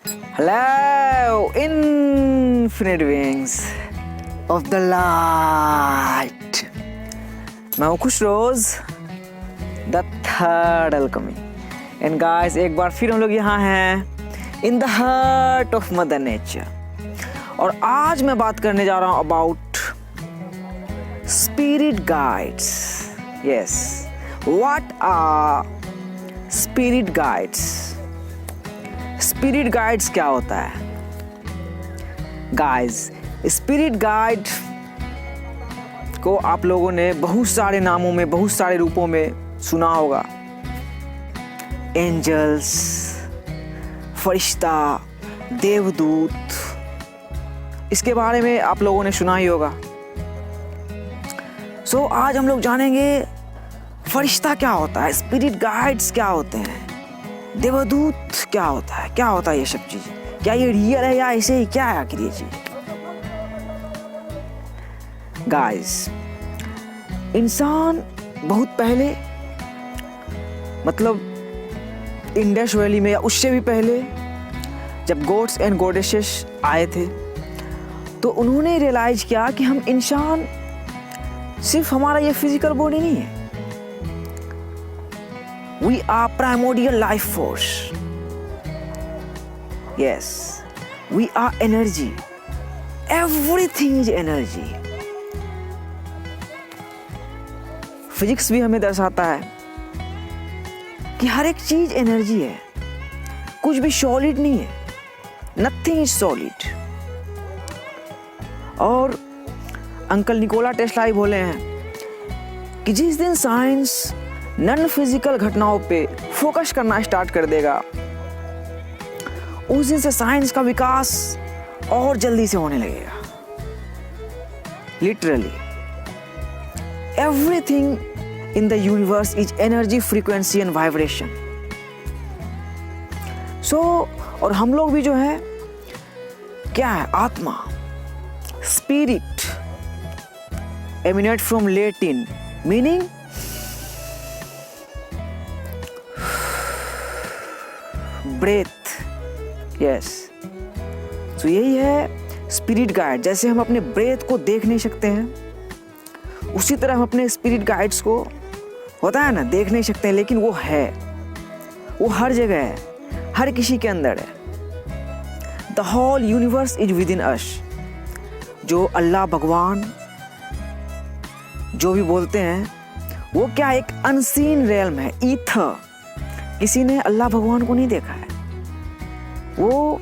Hello, infinite wings of the light. मैं हूँ Khush rose, the third alchemy. And guys, एक बार फिर हम लोग यहाँ हैं in the heart of mother nature. और आज मैं बात करने जा रहा हूँ about spirit guides. Yes, what are spirit guides? Spirit guides क्या होता है? गाइस, स्पिरिट गाइड को आप लोगों ने बहुत सारे नामों में, बहुत सारे रूपों में सुना होगा. एंजल्स, फरिश्ता, देवदूत, इसके बारे में आप लोगों ने सुना ही होगा. सो आज हम लोग जानेंगे फरिश्ता क्या होता है, स्पिरिट गाइड्स क्या होते हैं, देवदूत क्या होता है ये सब चीजें. क्या ये रियल है या ऐसे ही क्या है आखिर ये चीज? गाइस, इंसान बहुत पहले, मतलब इंडस वैली में या उससे भी पहले, जब गॉड्स एंड गॉडेसेस आए थे तो उन्होंने रियलाइज किया कि हम इंसान सिर्फ हमारा ये फिजिकल बॉडी नहीं है. We are primordial life force. Yes, we are energy. Everything is energy. Physics भी हमें दर्शाता है कि हर एक चीज एनर्जी है. कुछ भी सॉलिड नहीं है. Nothing is solid. और अंकल निकोला टेस्ला ही बोले हैं कि जिस दिन साइंस नॉन फिजिकल घटनाओं पे फोकस करना स्टार्ट कर देगा, उस दिन से साइंस का विकास और जल्दी से होने लगेगा. Literally everything in the universe is energy, frequency and vibration. So और हम लोग भी जो है क्या है? आत्मा, spirit, emanate from Latin meaning breath. Yes, तो यही है स्पिरिट गाइड. जैसे हम अपने ब्रेथ को देख नहीं सकते हैं, उसी तरह हम अपने स्पिरिट गाइड्स को, होता है ना, देख नहीं सकते हैं, लेकिन वो है, वो हर जगह है, हर किसी के अंदर है. The whole universe is within us. जो अल्लाह, भगवान जो भी बोलते हैं, वो क्या एक अनसीन रियल्म है, ईथर. किसी ने अल्लाह भगवान को नहीं देखा है. वो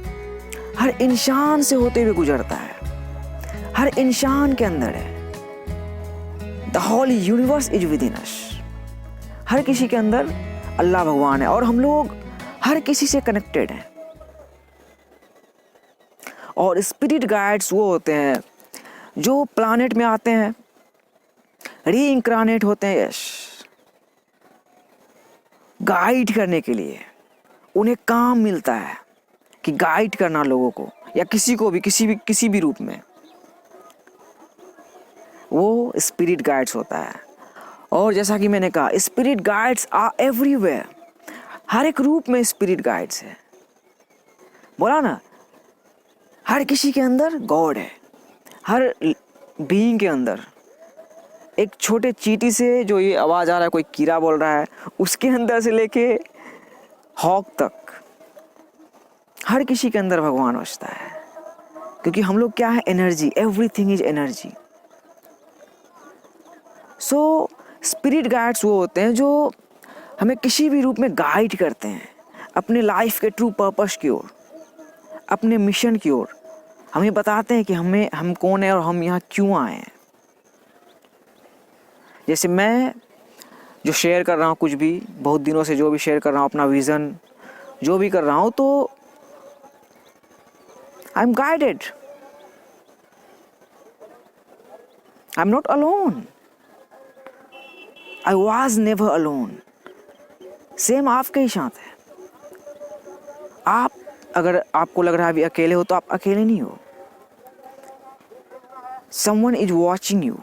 हर इंसान से होते हुए गुजरता है, हर इंसान के अंदर है. The whole universe is within us. हर किसी के अंदर अल्लाह भगवान है और हम लोग हर किसी से कनेक्टेड हैं. और स्पिरिट गाइड्स वो होते हैं जो प्लैनेट में आते हैं, रीइंकार्नेट होते हैं. यस, गाइड करने के लिए. उन्हें काम मिलता है कि गाइड करना लोगों को, या किसी को भी, किसी भी रूप में. वो स्पिरिट गाइड्स होता है. और जैसा कि मैंने कहा, स्पिरिट गाइड्स आर एवरीवेयर. हर एक रूप में स्पिरिट गाइड्स है. बोला ना, हर किसी के अंदर गॉड है. हर बीइंग के अंदर, एक छोटे चींटी से जो ये आवाज आ रहा है, कोई कीड़ा बोल रहा है, उसके अंदर से लेके हॉक तक, हर किसी के अंदर भगवान बसता है. क्योंकि हम लोग क्या है? Energy. Everything is energy. So spirit guides वो होते हैं जो हमें किसी भी रूप में गाइड करते हैं अपने लाइफ के ट्रू पर्पस की ओर, अपने मिशन की ओर. हमें बताते हैं कि हम कौन है और हम यहाँ क्यों आए हैं. जैसे मैं जो शेयर कर रहा हूँ, कुछ भी बहुत दिनों से जो भी शेयर कर रहा हूँ, अपना विज़न जो भी कर रहा हूँ, तो आई am guided. I am not alone. I was never alone. Same आपके ही साथ है. आप अगर आपको लग रहा है अभी अकेले हो, तो आप अकेले नहीं हो. Someone is watching you.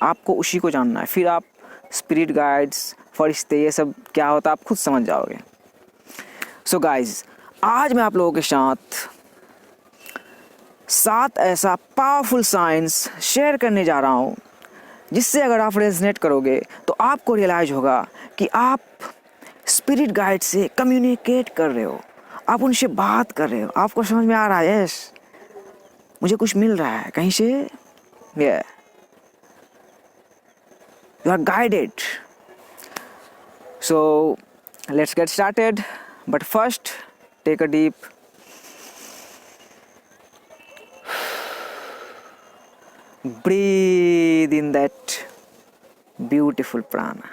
आपको उसी को जानना है. फिर आप स्पिरिट गाइड्स, फरिश्ते, ये सब क्या होता है आप खुद समझ जाओगे. सो गाइज, आज मैं आप लोगों के साथ 7 ऐसा पावरफुल साइंस शेयर करने जा रहा हूँ जिससे अगर आप रेजनेट करोगे तो आपको रियलाइज होगा कि आप स्पिरिट गाइड से कम्युनिकेट कर रहे हो, आप उनसे बात कर रहे हो, आपको समझ में आ रहा है यस मुझे कुछ मिल रहा है कहीं से, you are guided. So let's get started, but first take a deep breathe in that beautiful prana.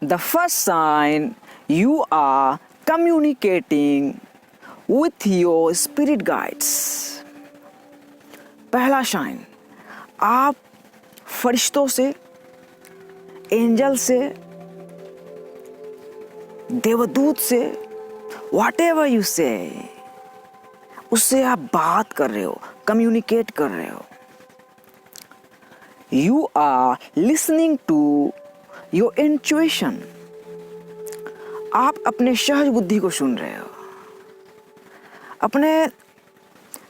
The first sign you are communicating with your spirit guides. पहला साइन, आप फरिश्तों से, एंजल से, देवदूत से, whatever you say, उससे आप बात कर रहे हो, कम्युनिकेट कर रहे हो. You are listening to your intuition. आप अपने सहज बुद्धि को सुन रहे हो, अपने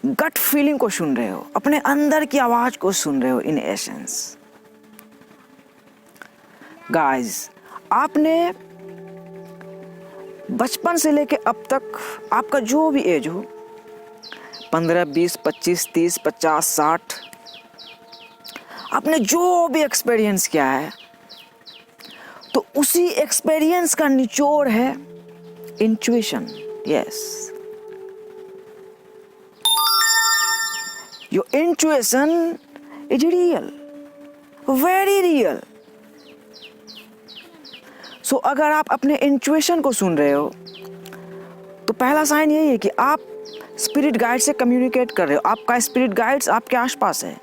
गट फीलिंग को सुन रहे हो, अपने अंदर की आवाज को सुन रहे हो. इन एसेंस गाइस, आपने बचपन से लेके अब तक आपका जो भी एज हो, 15, 20, 25, 30, 50, 60, आपने जो भी एक्सपीरियंस किया है तो उसी एक्सपीरियंस का निचोड़ है intuition. Yes, your intuition is real, very real. So अगर आप अपने इंट्यूशन को सुन रहे हो तो पहला साइन यही है कि आप स्पिरिट गाइड से कम्युनिकेट कर रहे हो. आपका स्पिरिट गाइड्स आपके आसपास है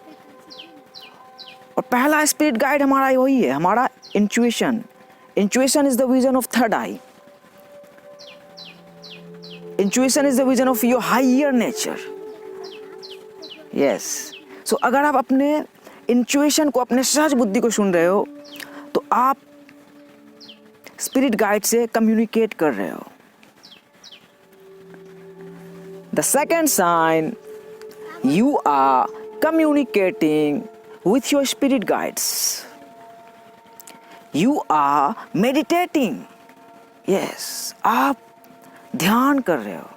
और पहला स्पिरिट गाइड हमारा वही है, हमारा intuition. Intuition is the vision of third eye. Intuition is the vision of your higher nature. Yes, so अगर आप अपने इंट्यूशन को, अपने सहज बुद्धि को सुन रहे हो तो आप स्पिरिट गाइड से कम्युनिकेट कर रहे हो. The second sign, you are communicating with your spirit guides. You are meditating. Yes, आप ध्यान कर रहे हो.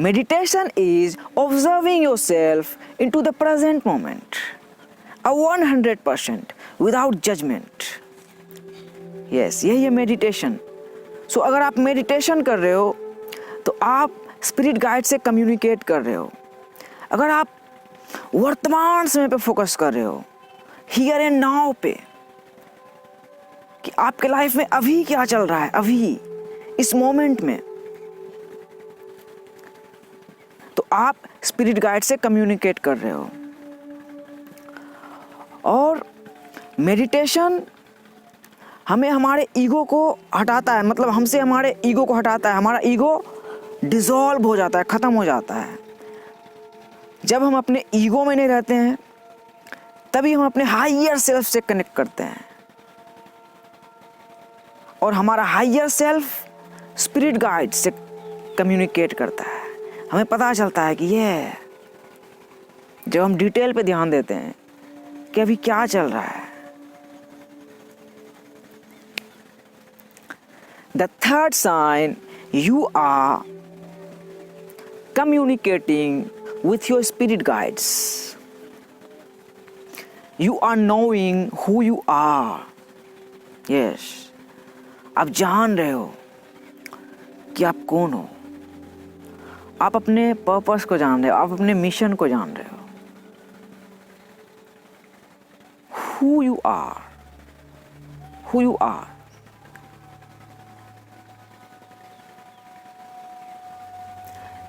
Meditation is observing yourself into the present moment, a 100% without judgment. Yes, यही है मेडिटेशन. सो अगर आप मेडिटेशन कर रहे हो तो आप स्पिरिट गाइड से कम्युनिकेट कर रहे हो. अगर आप वर्तमान समय पे फोकस कर रहे हो, हियर एंड नाउ पे, कि आपके लाइफ में अभी क्या चल रहा है, अभी इस मोमेंट में, तो आप स्पिरिट गाइड से कम्युनिकेट कर रहे हो. और मेडिटेशन हमें हमारे ईगो को हटाता है, मतलब हमसे हमारे ईगो को हटाता है. हमारा ईगो डिसॉल्व हो जाता है, ख़त्म हो जाता है. जब हम अपने ईगो में नहीं रहते हैं तभी हम अपने हायर सेल्फ से कनेक्ट करते हैं और हमारा हायर सेल्फ स्पिरिट गाइड से कम्युनिकेट करता है. हमें पता चलता है कि ये, जब हम डिटेल पे ध्यान देते हैं कि अभी क्या चल रहा है. The third sign, you are communicating with your spirit guides. You are knowing who you are. Yes, आप जान रहे हो कि आप कौन हो. आप अपने पर्पस को जान रहे हो, आप अपने मिशन को जान रहे हो. Who you are. Who you are.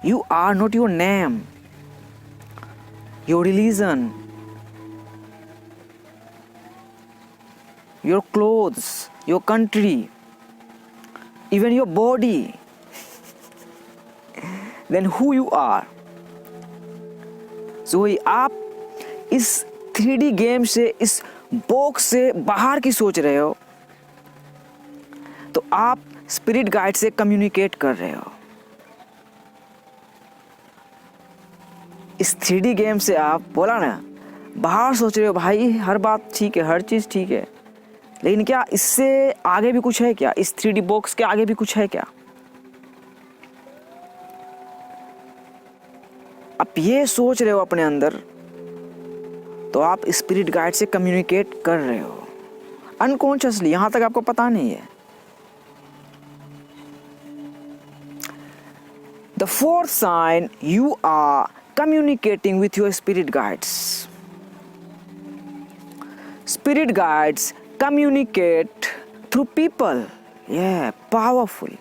You are not your name. your religion, your clothes, your country, even your body, then who you are. So वही आप इस 3D गेम से, इस बॉक्स से बाहर की सोच रहे हो, तो आप स्पिरिट गाइड से कम्युनिकेट कर रहे हो। इस 3D गेम से आप बोला ना, बाहर सोच रहे हो भाई हर बात ठीक है, हर चीज़ ठीक है, लेकिन क्या इससे आगे भी कुछ है क्या? इस 3D बॉक्स के आगे भी कुछ है क्या? आप ये सोच रहे हो अपने अंदर, तो आप स्पिरिट गाइड से कम्युनिकेट कर रहे हो अनकॉन्शियसली, यहां तक आपको पता नहीं है। The fourth sign, you are communicating with your spirit guides. Spirit guides communicate through people. Yeah, powerful.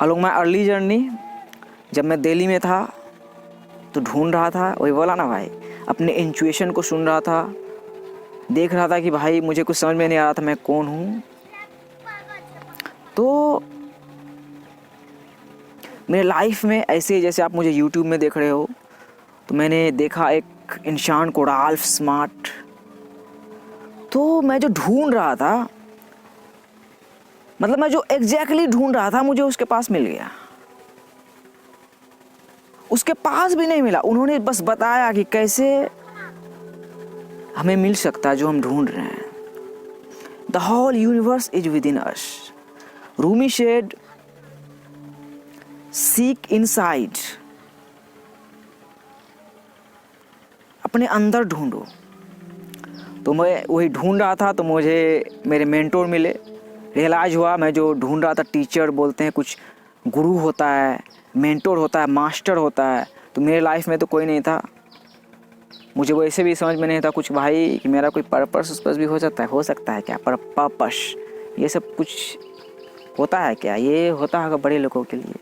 Along my early journey, जब मैं दिल्ली में था तो ढूंढ रहा था, वही बोला ना भाई, अपने इंट्यूशन को सुन रहा था, देख रहा था कि भाई मुझे कुछ समझ में नहीं आ रहा था मैं कौन हूँ। तो मेरे लाइफ में ऐसे, जैसे आप मुझे YouTube में देख रहे हो, तो मैंने देखा एक इंसान को, राल्फ स्मार्ट। तो मैं जो ढूंढ रहा था, मतलब मैं जो एग्जैक्टली ढूंढ रहा था, मुझे उसके पास मिल गया। उसके पास भी नहीं मिला, उन्होंने बस बताया कि कैसे हमें मिल सकता है जो हम ढूंढ रहे हैं। The whole universe is within us. Rumi said, seek inside, अपने अंदर ढूंढो। तो मैं वही ढूंढ रहा था, तो मुझे मेरे मेंटोर मिले। रियलाइज हुआ मैं जो ढूंढ रहा था, टीचर बोलते हैं कुछ गुरु होता है, मेंटोर होता है, मास्टर होता है, तो मेरे लाइफ में तो कोई नहीं था। मुझे वो ऐसे भी समझ में नहीं था कुछ भाई कि मेरा कोई पर्पस भी हो सकता है क्या, पर्पस ये सब कुछ होता है क्या? ये होता है बड़े लोगों के लिए,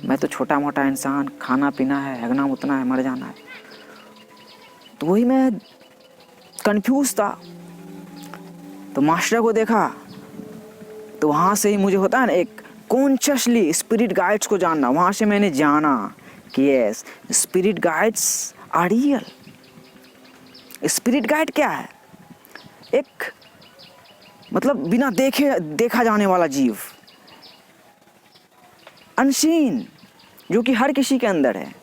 मैं तो छोटा मोटा इंसान, खाना पीना है, हगना मुतना है, मर जाना है। तो वही मैं कंफ्यूज था। तो मास्टर को देखा, तो वहाँ से ही मुझे होता है ना एक कॉन्शियसली स्पिरिट गाइड्स को जानना। वहाँ से मैंने जाना कि yes, spirit guides are real. Spirit guide क्या है? एक मतलब बिना देखा जाने वाला जीव, अनसीन, जो कि हर किसी के अंदर है।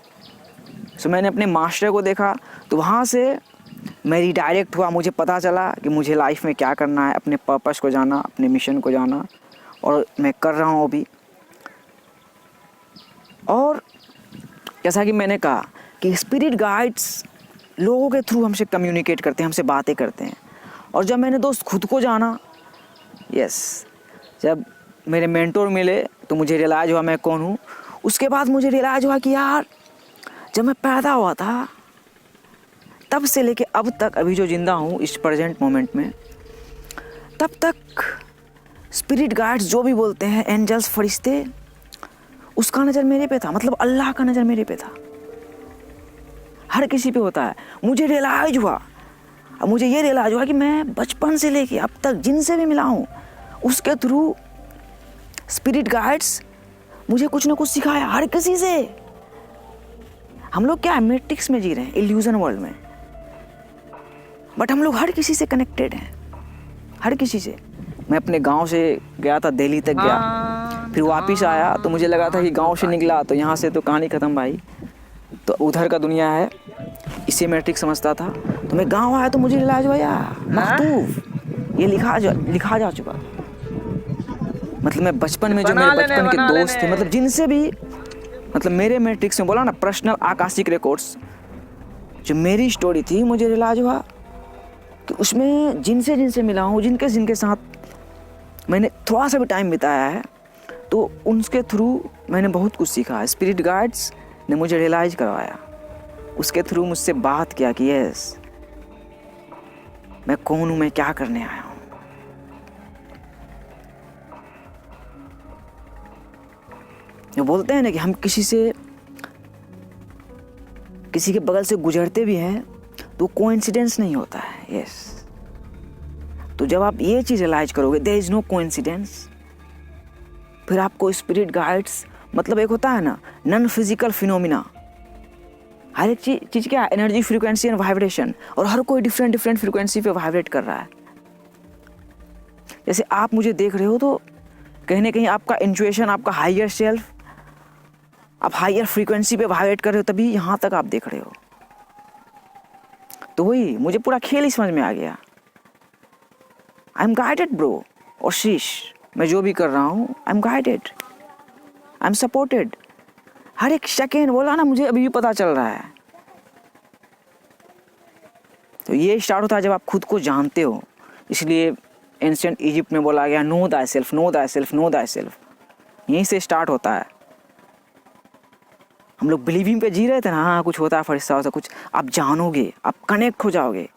सो मैंने अपने मास्टर को देखा, तो वहाँ से मैं रिडायरेक्ट हुआ। मुझे पता चला कि मुझे लाइफ में क्या करना है, अपने पर्पस को जाना, अपने मिशन को जाना, और मैं कर रहा हूँ अभी। और जैसा कि मैंने कहा कि स्पिरिट गाइड्स लोगों के थ्रू हमसे कम्युनिकेट करते हैं, हमसे बातें करते हैं। और जब मैंने दोस्त खुद को जाना, यस, जब मेरे मेंटोर मिले, तो मुझे रियलाइज हुआ मैं कौन हूँ। उसके बाद मुझे रियलाइज हुआ कि यार, जब मैं पैदा हुआ था तब से लेके अब तक, अभी जो जिंदा हूँ इस प्रेजेंट मोमेंट में, तब तक स्पिरिट गाइड्स जो भी बोलते हैं, एंजल्स, फरिश्ते, उसका नज़र मेरे पे था। मतलब अल्लाह का नज़र मेरे पे था। हर किसी पे होता है। मुझे रियलाइज हुआ, अब मुझे ये रियलाइज हुआ कि मैं बचपन से लेके अब तक जिनसे भी मिला हूँ, उसके थ्रू स्पिरिट गाइड्स मुझे कुछ ना कुछ सिखाया। हर किसी से। हम लोग क्या है, मैट्रिक्स में जी रहे हैं, इल्यूजन वर्ल्ड में, बट हम लोग हर किसी से कनेक्टेड हैं, हर किसी से। मैं अपने गांव से गया था, दिल्ली तक गया, फिर वापस आया, तो मुझे लगा था कि गांव से निकला तो यहाँ से तो कहानी ख़त्म भाई, तो उधर का दुनिया है, इसे मैट्रिक्स समझता था। तो मैं गांव आया तो मुझे रियलाइज हुआ यार, मखतूब ये लिखा जा चुका। मतलब मैं बचपन में जो मेरे बचपन के दोस्त थे, मतलब जिनसे भी, मतलब मेरे मैट्रिक्स में बोला ना, पर्सनल आकाशिक रिकॉर्ड्स, जो मेरी स्टोरी थी, मुझे रियलाइज हुआ कि उसमें जिनसे मिला हूँ, जिनके साथ मैंने थोड़ा सा भी टाइम बिताया है, तो उनके थ्रू मैंने बहुत कुछ सीखा। स्पिरिट गाइड्स ने मुझे रियलाइज करवाया, उसके थ्रू मुझसे बात किया कि यस, मैं कौन हूँ, मैं क्या करने आया हूँ। जो बोलते हैं ना कि हम किसी के बगल से गुजरते भी हैं तो कोइंसिडेंस नहीं होता है। यस, तो जब आप ये चीज़ रियलाइज करोगे देयर इज नो कोइंसिडेंस, फिर आपको स्पिरिट गाइड्स, मतलब एक होता है ना नॉन फिजिकल फिनोमिना, हर एक चीज़ क्या है, एनर्जी, फ्रीक्वेंसी एंड वाइब्रेशन, और हर कोई डिफरेंट फ्रीक्वेंसी पे वाइब्रेट कर रहा है। जैसे आप मुझे देख रहे हो तो कहीं ना कहीं आपका इंट्यूशन, आपका हायर सेल्फ, आप हायर फ्रीक्वेंसी पे वाइब्रेट कर रहे हो, तभी यहाँ तक आप देख रहे हो। तो वही मुझे पूरा खेल ही समझ में आ गया। आई एम गाइडेड ब्रो और शीश, मैं जो भी कर रहा हूँ I am guided, I am supported. हर एक सेकेंड बोला ना, मुझे अभी भी पता चल रहा है। तो ये स्टार्ट होता है जब आप खुद को जानते हो। इसलिए एंशिएंट इजिप्ट में बोला गया no thy self, no thy self, no thy self. यहीं से स्टार्ट होता है। हम लोग बिलीविंग पे जी रहे थे ना, हाँ कुछ होता है, फरिश्ता होता है कुछ, आप जानोगे, आप कनेक्ट हो जाओगे।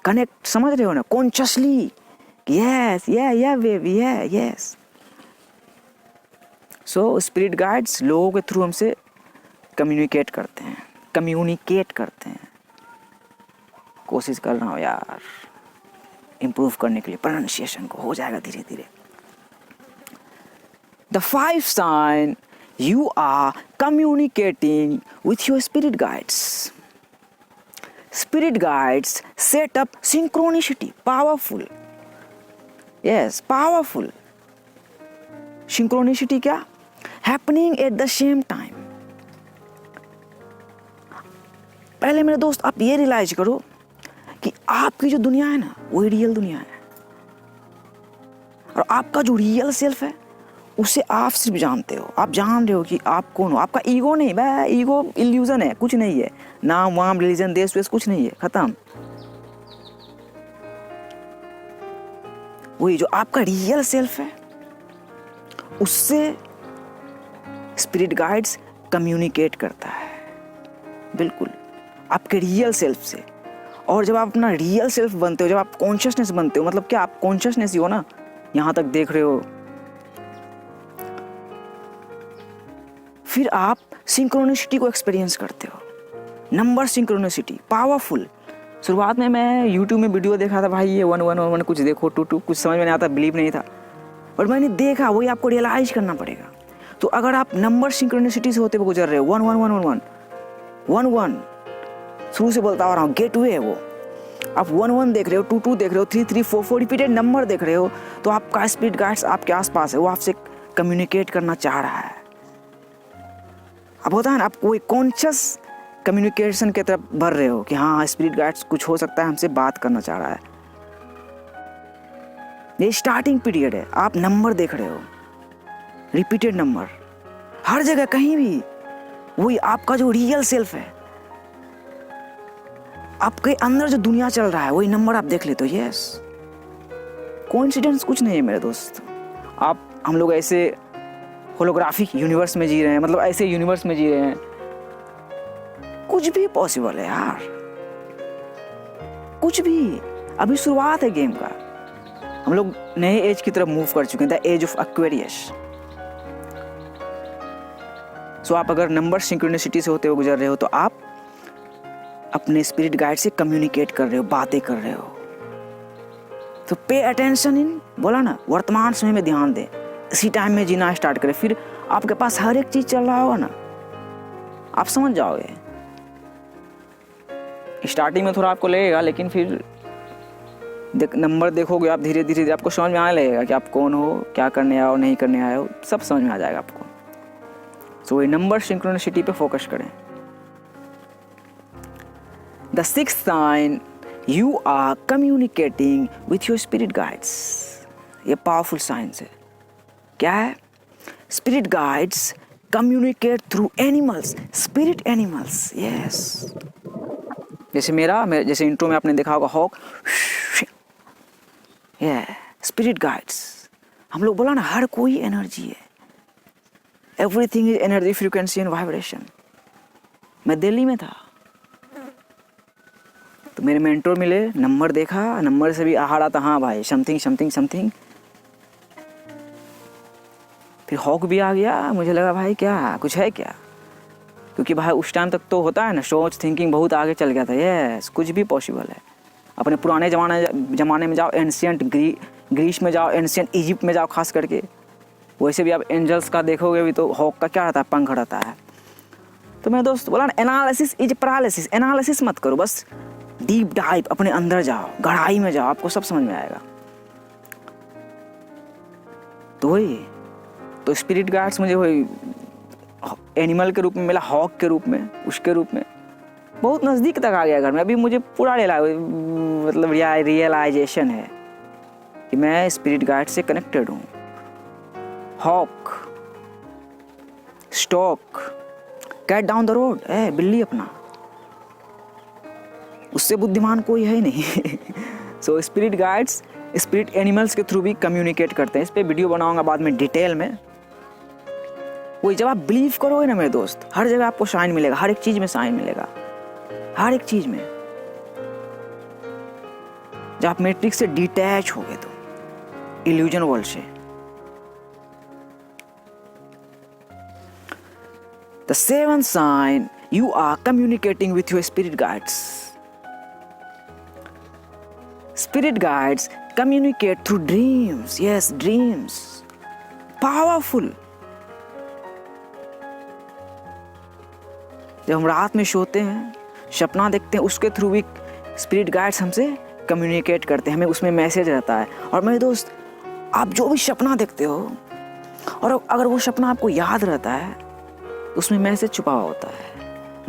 कनेक्ट समझ रहे हो ना, कॉन्शियसली, यस या बेबी, यस। सो स्पिरिट गाइड्स लोगों के थ्रू हमसे कम्युनिकेट करते हैं। कोशिश कर रहा हूँ यार इम्प्रूव करने के लिए, प्रोनाउंसिएशन को हो जाएगा धीरे धीरे। The 5th sign, you are communicating with your spirit guides. Spirit guides set up synchronicity, powerful. Yes, powerful. Synchronicity क्या? Happening at the same time. पहले मेरे दोस्त आप ये रियलाइज करो कि आपकी जो दुनिया है ना, वही रियल दुनिया है, और आपका जो रियल सेल्फ है उसे आप सिर्फ जानते हो। आप जान रहे हो कि आप कौन हो। आपका ईगो नहीं, भाई ईगो इल्यूजन है, कुछ नहीं है, नाम वाम रिलीजन देश वेश कुछ नहीं है, खत्म। वही जो आपका रियल सेल्फ है उससे स्पिरिट गाइड्स कम्युनिकेट करता है, बिल्कुल आपके रियल सेल्फ से। और जब आप अपना रियल सेल्फ बनते हो, जब आप कॉन्शियसनेस बनते हो, मतलब क्या आप कॉन्शियसनेस ही हो ना, यहाँ तक देख रहे हो, फिर आप सिंक्रोनिसिटी को एक्सपीरियंस करते हो। Number synchronicity powerful. शुरुआत में मैं YouTube में वीडियो देखा था, भाई ये 1 1 1 1 कुछ देखो, 2 2 कुछ समझ में नहीं आता, बिलीव नहीं था, बट मैंने देखा, वही आपको रियलाइज करना पड़ेगा। तो अगर आप नंबर सिंक्रोनिसिटी से होते हुए गुजर रहे हो, 1 1 1 1 1 1 1 शुरू से बोलता आ रहा हूँ, गेट वे है वो, आप 1 1 देख रहे हो, 2 2 देख रहे हो, 3 3 4 4 रिपीटेड नंबर देख रहे हो, तो आपका स्पिरिट गाइड्स आपके आसपास है, वो आपसे कम्युनिकेट करना चाह रहा है। अब होता है ना, आप कोई कॉन्शियस कम्युनिकेशन की तरफ बढ़ रहे हो कि हाँ स्पिरिट गाइड्स कुछ हो सकता है हमसे बात करना चाह रहा है। ये स्टार्टिंग पीरियड है, आप नंबर देख रहे हो, रिपीटेड नंबर हर जगह कहीं भी, वही आपका जो रियल सेल्फ है, आपके अंदर जो दुनिया चल रहा है, वही नंबर आप देख लेते हो। यस, कोइंसिडेंस कुछ नहीं है मेरे दोस्त। हम लोग ऐसे होलोग्राफिक यूनिवर्स में जी रहे हैं, मतलब ऐसे यूनिवर्स में जी रहे हैं, कुछ भी पॉसिबल है यार, कुछ भी। अभी शुरुआत है गेम का, हम लोग नए एज की तरफ मूव कर चुके हैं, द एज ऑफ एक्वेरियस। सो आप अगर नंबर सिंक्रोनिसिटी से होते हुए गुजर रहे हो, तो आप अपने स्पिरिट गाइड से कम्युनिकेट कर रहे हो, बातें कर रहे हो। तो पे अटेंशन इन, बोला ना, वर्तमान समय में ध्यान दें, इसी टाइम में जीना स्टार्ट करें, फिर आपके पास हर एक चीज चल रहा होगा ना, आप समझ जाओगे। स्टार्टिंग में थोड़ा आपको लगेगा, लेकिन फिर नंबर देखोगे आप, धीरे धीरे आपको समझ में आने लगेगा कि आप कौन हो, क्या करने आए हो, नहीं करने आए हो, सब समझ में आ जाएगा आपको। सो ये नंबर सिंक्रोनिसिटी पे फोकस करें। The 6th sign, you are communicating with your spirit guides. ये पावरफुल साइंस है। क्या है? Spirit guides communicate through animals, spirit animals. Yes, जैसे जैसे इंट्रो में आपने देखा होगा हॉक, ये स्पिरिट गाइड्स। हम लोग बोला ना, हर कोई एनर्जी है, everything is energy, frequency and vibration. मैं दिल्ली में था तो मेरे मेंटोर मिले, नंबर देखा, नंबर से भी आहार आता, हाँ भाई समथिंग समथिंग समथिंग। फिर हॉक भी आ गया, मुझे लगा भाई क्या कुछ है क्या, क्योंकि भाई उस टाइम तक तो होता है ना सोच थिंकिंग बहुत आगे चल गया था। यस, कुछ भी पॉसिबल है। अपने पुराने ज़माने में जाओ, एंशियंट ग्रीस में जाओ, एंशियंट इजिप्ट में जाओ खास करके, वैसे भी आप एंजल्स का देखोगे भी तो हॉक का क्या रहता है, पंख रहता है। तो मेरे दोस्त बोला ना, एनालिसिस इज पैरालिसिस। एनालिसिस मत करो, बस डीप डाइव, अपने अंदर जाओ, गहराई में जाओ, आपको सब समझ में आएगा। तो वही तो स्पिरिट गाइड्स मुझे वही एनिमल के रूप में मिला, हॉक के रूप में, उसके रूप में बहुत नज़दीक तक आ गया घर में। अभी मुझे पूरा मतलब रियलाइजेशन है कि मैं स्पिरिट गाइड से कनेक्टेड हूँ। Hawk, stock, cat down the road है, बिल्ली अपना, उससे बुद्धिमान कोई है नहीं। So spirit guides spirit animals के थ्रू भी कम्युनिकेट करते हैं। इस पर वीडियो बनाऊंगा बाद में डिटेल में। वही जब आप बिलीव करोगे ना मेरे दोस्त, हर जगह आपको साइन मिलेगा, हर एक चीज में साइन मिलेगा, हर एक चीज में। जब आप मैट्रिक्स से डिटैच होगे तो इल्यूजन वर्ल्ड से, the seven sign you are communicating with your spirit guides. Spirit guides communicate through dreams. Yes, dreams. Powerful. जब हम रात में सोते हैं, सपना देखते हैं, उसके थ्रू भी स्पिरिट गाइड्स हमसे कम्युनिकेट करते हैं, हमें उसमें मैसेज रहता है। और मेरे दोस्त, आप जो भी सपना देखते हो और अगर वो सपना आपको याद रहता है, उसमें मैसेज छुपा हुआ होता है।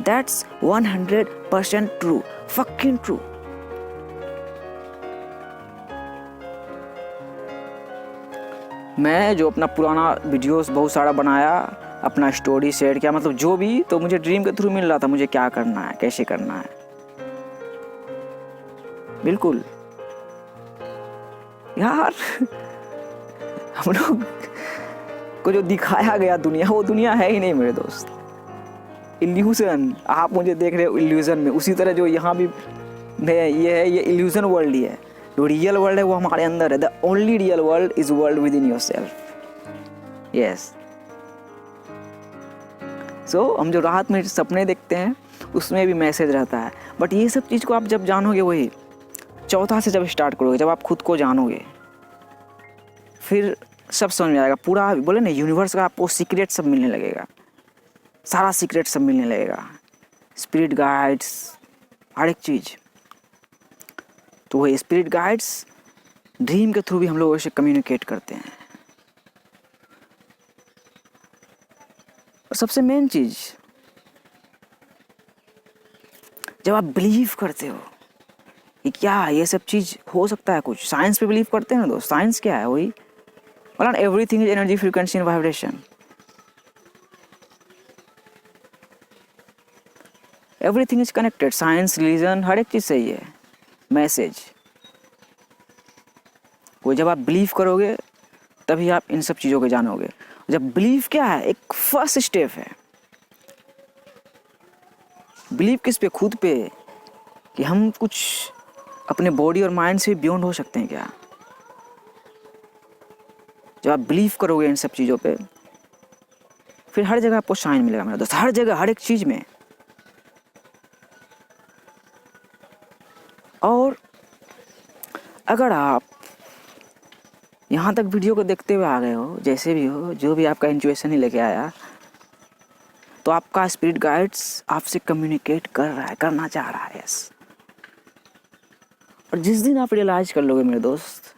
That's 100% true, fucking true. मैं जो अपना पुराना वीडियोस बहुत सारा बनाया, अपना स्टोरी शेयर किया, मतलब जो भी, तो मुझे ड्रीम के थ्रू मिल रहा था मुझे क्या करना है, कैसे करना है। बिल्कुल यार, हम लोग को जो दिखाया गया दुनिया, वो दुनिया है ही नहीं मेरे दोस्त। इल्यूजन, आप मुझे देख रहे हो इल्यूजन में, उसी तरह जो यहाँ भी ये है, ये इल्यूजन वर्ल्ड ही है। जो रियल वर्ल्ड है वो हमारे अंदर है। The only real world is world within yourself. Yes, so हम जो रात में सपने देखते हैं उसमें भी मैसेज रहता है। बट ये सब चीज़ को आप जब जानोगे, वही चौथा से जब स्टार्ट करोगे, जब आप खुद को जानोगे, फिर सब समझ में आएगा। पूरा बोले ना, यूनिवर्स का आपको सीक्रेट सब मिलने लगेगा, सारा सीक्रेट सब मिलने लगेगा, स्पिरिट गाइड्स, हर एक चीज़। तो वही स्पिरिट गाइड्स ड्रीम के थ्रू भी हम लोग ऐसे कम्युनिकेट करते हैं। और सबसे मेन चीज़, जब आप बिलीव करते हो कि क्या ये सब चीज़ हो सकता है, कुछ साइंस पे बिलीव करते हैं ना दोस्त। साइंस क्या है, वही बोला ना, everything is energy, frequency and vibration. Everything is connected. Science, religion, हर एक चीज़ सही है। मैसेज वो जब आप बिलीव करोगे तभी आप इन सब चीज़ों को जानोगे। जब बिलीव क्या है, एक फर्स्ट स्टेप है। बिलीव किस पे? खुद पे, कि हम कुछ अपने बॉडी और माइंड से बियॉन्ड हो सकते हैं क्या। जब आप बिलीव करोगे इन सब चीज़ों पे, फिर हर जगह आपको साइन मिलेगा मेरा दोस्त, हर जगह, हर एक चीज़ में। और अगर आप यहाँ तक वीडियो को देखते हुए आ गए हो, जैसे भी हो, जो भी आपका इंट्यूशन ही लेके आया, तो आपका स्पिरिट गाइड्स आपसे कम्युनिकेट कर रहा है, करना चाह रहा है। यस। और जिस दिन आप रियलाइज कर लोगे मेरे दोस्त,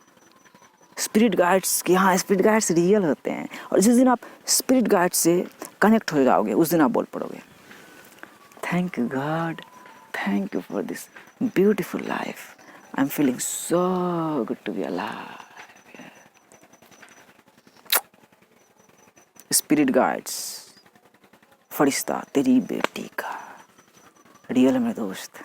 स्पिरिट गाइड्स कि हाँ, स्पिरिट गाइड्स रियल होते हैं, और जिस दिन आप स्पिरिट गाइड से कनेक्ट हो जाओगे, उस दिन आप बोल पड़ोगे, thank you God, thank you for this beautiful life, I am feeling so good to be alive. Spirit guides, फरिश्ता तेरी बेटी का, रियल में दोस्त।